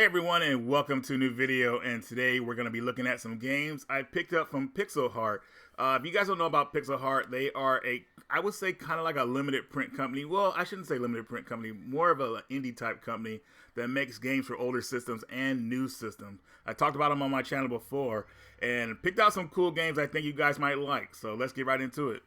everyone, and welcome to a new video. And today we're going to be looking at some games I picked up from PixelHeart. If you guys don't know about PixelHeart, they are I would say kind of like a limited print company. Well, I shouldn't say limited print company, more of an indie type company that makes games for older systems and new systems. I talked about them on my channel before and picked out some cool games I think you guys might like. So let's get right into it.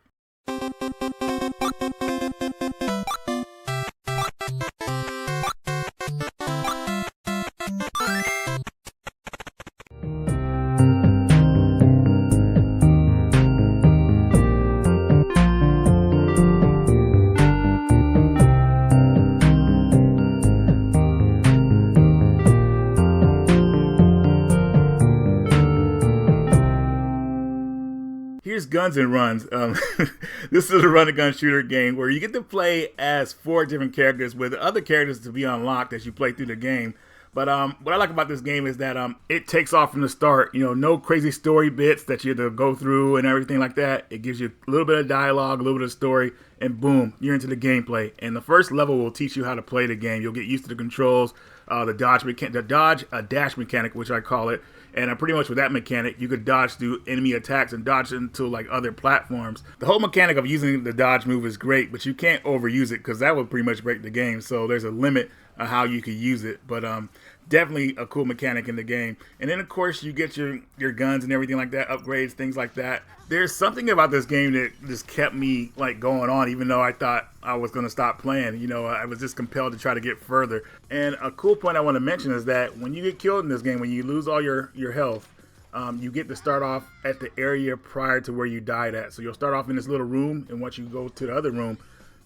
Here's Guns and Runs. This is a run-and-gun shooter game where you get to play as 4 different characters with other characters to be unlocked as you play through the game. But what I like about this game is that it takes off from the start. You know, no crazy story bits that you have to go through and everything like that. It gives you a little bit of dialogue, a little bit of story, and boom, you're into the gameplay. And the first level will teach you how to play the game. You'll get used to the controls, the dodge dash mechanic, which I call it. And pretty much with that mechanic, you could dodge through enemy attacks and dodge into like other platforms. The whole mechanic of using the dodge move is great, but you can't overuse it because that would pretty much break the game. So there's a limit of how you could use it. But definitely a cool mechanic in the game. And then of course you get your guns and everything like that, upgrades, things like that. There's something about this game that just kept me like going on, even though I thought I was going to stop playing. You know, I was just compelled to try to get further. And a cool point I want to mention is that when you get killed in this game, when you lose all your health, you get to start off at the area prior to where you died at. So you'll start off in this little room, and once you go to the other room,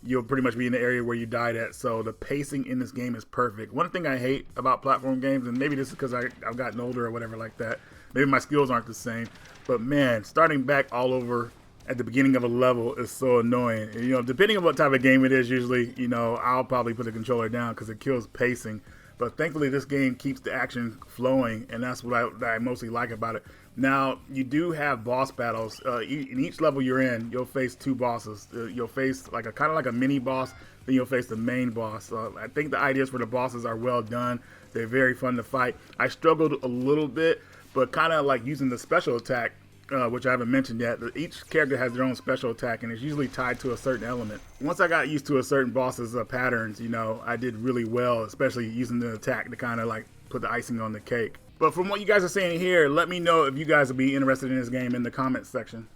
you'll pretty much be in the area where you died at. So the pacing in this game is perfect. One thing I hate about platform games, and maybe this is because I've gotten older or whatever like that, maybe my skills aren't the same, but man, starting back all over at the beginning of a level is so annoying. And, you know, depending on what type of game it is, usually, you know, I'll probably put the controller down because it kills pacing. But thankfully, this game keeps the action flowing, and that's what I mostly like about it. Now, you do have boss battles. In each level you're in, you'll face 2 bosses. You'll face like kind of like a mini boss, then you'll face the main boss. I think the ideas for the bosses are well done. They're very fun to fight. I struggled a little bit, but kind of like using the special attack, which I haven't mentioned yet. Each character has their own special attack, and it's usually tied to a certain element. Once I got used to a certain boss's patterns, you know, I did really well, especially using the attack to kind of like put the icing on the cake. But from what you guys are saying here, let me know if you guys would be interested in this game in the comments section.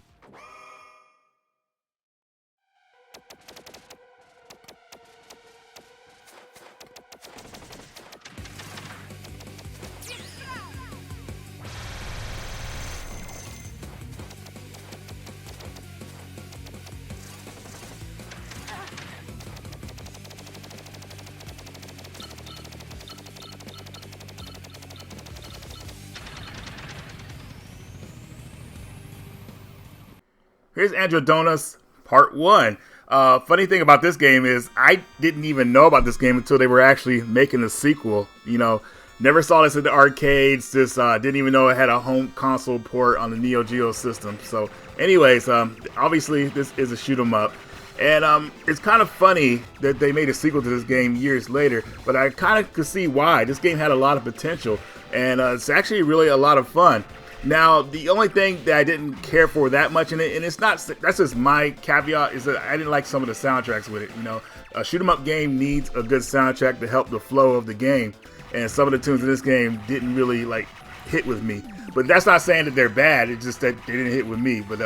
Here's Androdonus Part 1. Funny thing about this game is I didn't even know about this game until they were actually making the sequel. You know, never saw this in the arcades. Just didn't even know it had a home console port on the Neo Geo system. So anyways, obviously this is a shoot 'em up. And it's kind of funny that they made a sequel to this game years later, but I kind of could see why. This game had a lot of potential, and it's actually really a lot of fun. Now, the only thing that I didn't care for that much in it, and it's not, that's just my caveat, is that I didn't like some of the soundtracks with it. You know, a shoot 'em up game needs a good soundtrack to help the flow of the game, and some of the tunes in this game didn't really like hit with me. But that's not saying that they're bad, it's just that they didn't hit with me, but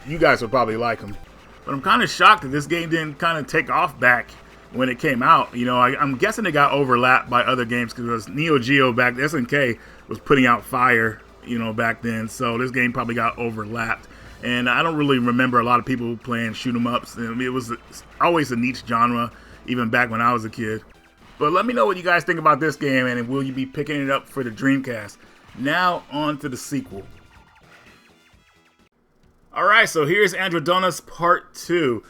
you guys will probably like them. But I'm kind of shocked that this game didn't kind of take off back when it came out. You know, I'm guessing it got overlapped by other games because Neo Geo back, SNK was putting out fire, you know, back then, so this game probably got overlapped. And I don't really remember a lot of people playing shoot 'em ups. I mean, it was always a niche genre, even back when I was a kid. But let me know what you guys think about this game, and will you be picking it up for the Dreamcast? Now on to the sequel. Alright, so here's Androdonus Part 2.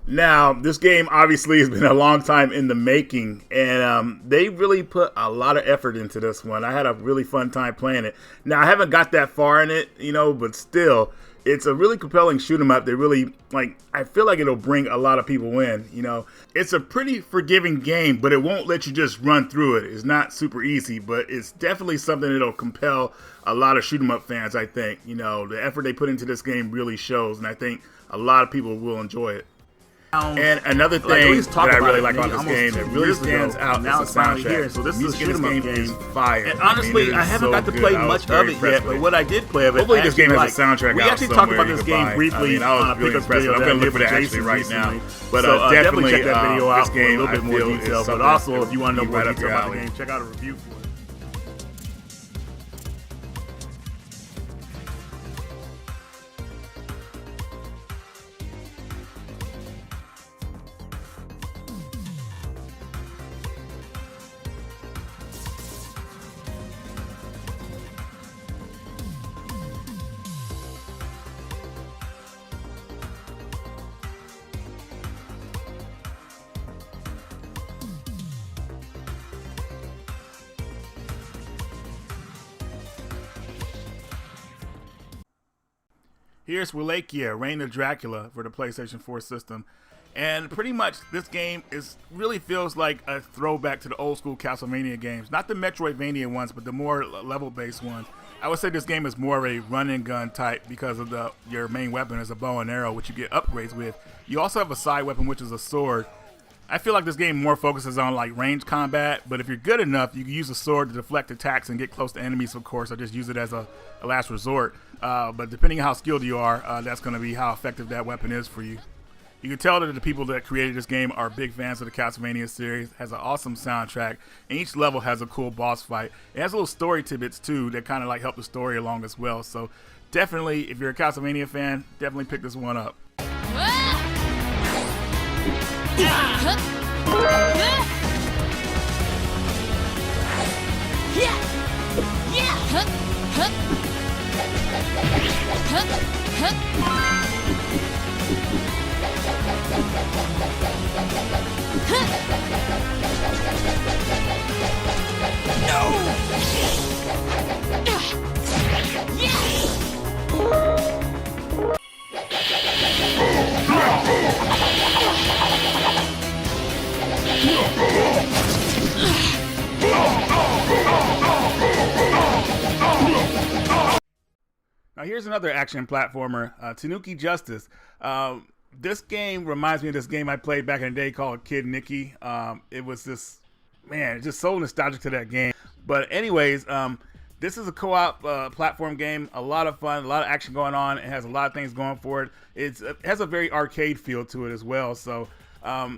Now, this game obviously has been a long time in the making, and they really put a lot of effort into this one. I had a really fun time playing it. Now, I haven't got that far in it, you know, but still, It's a really compelling shoot 'em up that really, like, I feel like it'll bring a lot of people in, you know. It's a pretty forgiving game, but it won't let you just run through it. It's not super easy, but it's definitely something that'll compel a lot of shoot 'em up fans, I think. You know, the effort they put into this game really shows, and I think a lot of people will enjoy it. And another thing that I really like about this game that really stands out is the soundtrack. So this is a music in shoot 'em this up game game. is fire. And honestly, I haven't got to play much of it yet, but what I did play of it, hopefully this game has a soundtrack we out actually talked somewhere about you this can game buy. briefly I was on a really pickup impressed. video I'm that I gonna did look for with that Jason actually right now. recently. But So definitely check that video out this for a game, little bit I more feel, is detail. But something also, that if you want to know will more be right up detail your about the alley. game, check out a review for it. Here's Wallachia, Reign of Dracula for the PlayStation 4 system. And pretty much this game really feels like a throwback to the old school Castlevania games. Not the Metroidvania ones, but the more level-based ones. I would say this game is more of a run and gun type because of your main weapon is a bow and arrow, which you get upgrades with. You also have a side weapon, which is a sword. I feel like this game more focuses on like range combat, but if you're good enough, you can use a sword to deflect attacks and get close to enemies, of course, or just use it as a last resort. But depending on how skilled you are, that's going to be how effective that weapon is for you. You can tell that the people that created this game are big fans of the Castlevania series. It has an awesome soundtrack, and each level has a cool boss fight. It has little story tidbits too that kind of like help the story along as well. So definitely, if you're a Castlevania fan, definitely pick this one up. Now here's another action platformer, Tanuki Justice. This game reminds me of this game I played back in the day called Kid Nicky. It was just, man, just so nostalgic to that game. But anyways, this is a co-op platform game. A lot of fun, a lot of action going on. It has a lot of things going for it. It has a very arcade feel to it as well. So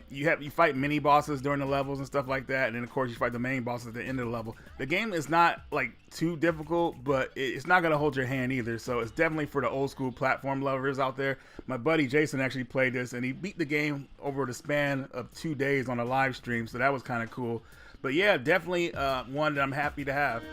you fight mini bosses during the levels and stuff like that, and then of course you fight the main bosses at the end of the level. The game is not like too difficult, but it's not gonna hold your hand either. So it's definitely for the old school platform lovers out there. My buddy Jason actually played this, and he beat the game over the span of 2 days on a live stream. So that was kind of cool. But yeah, definitely one that I'm happy to have.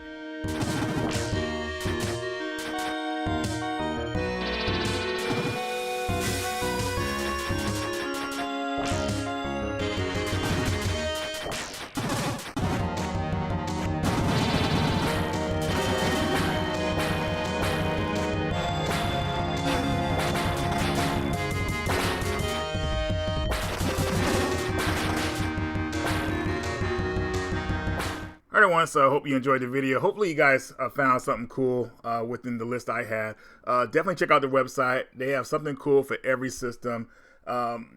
Alright everyone, so I hope you enjoyed the video. Hopefully you guys found something cool within the list I had. Definitely check out their website. They have something cool for every system.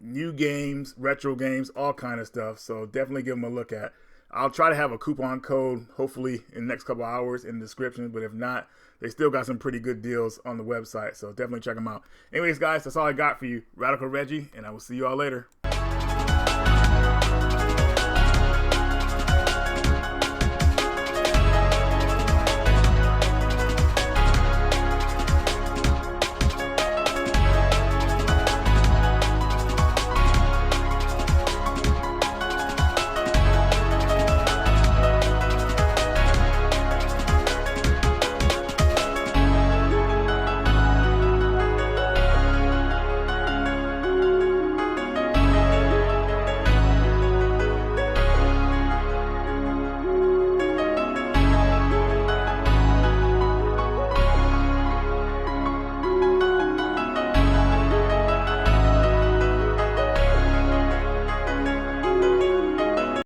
New games, retro games, all kind of stuff. So definitely give them a look at. I'll try to have a coupon code hopefully in the next couple hours in the description. But if not, they still got some pretty good deals on the website. So definitely check them out. Anyways guys, that's all I got for you. Radical Reggie, and I will see you all later.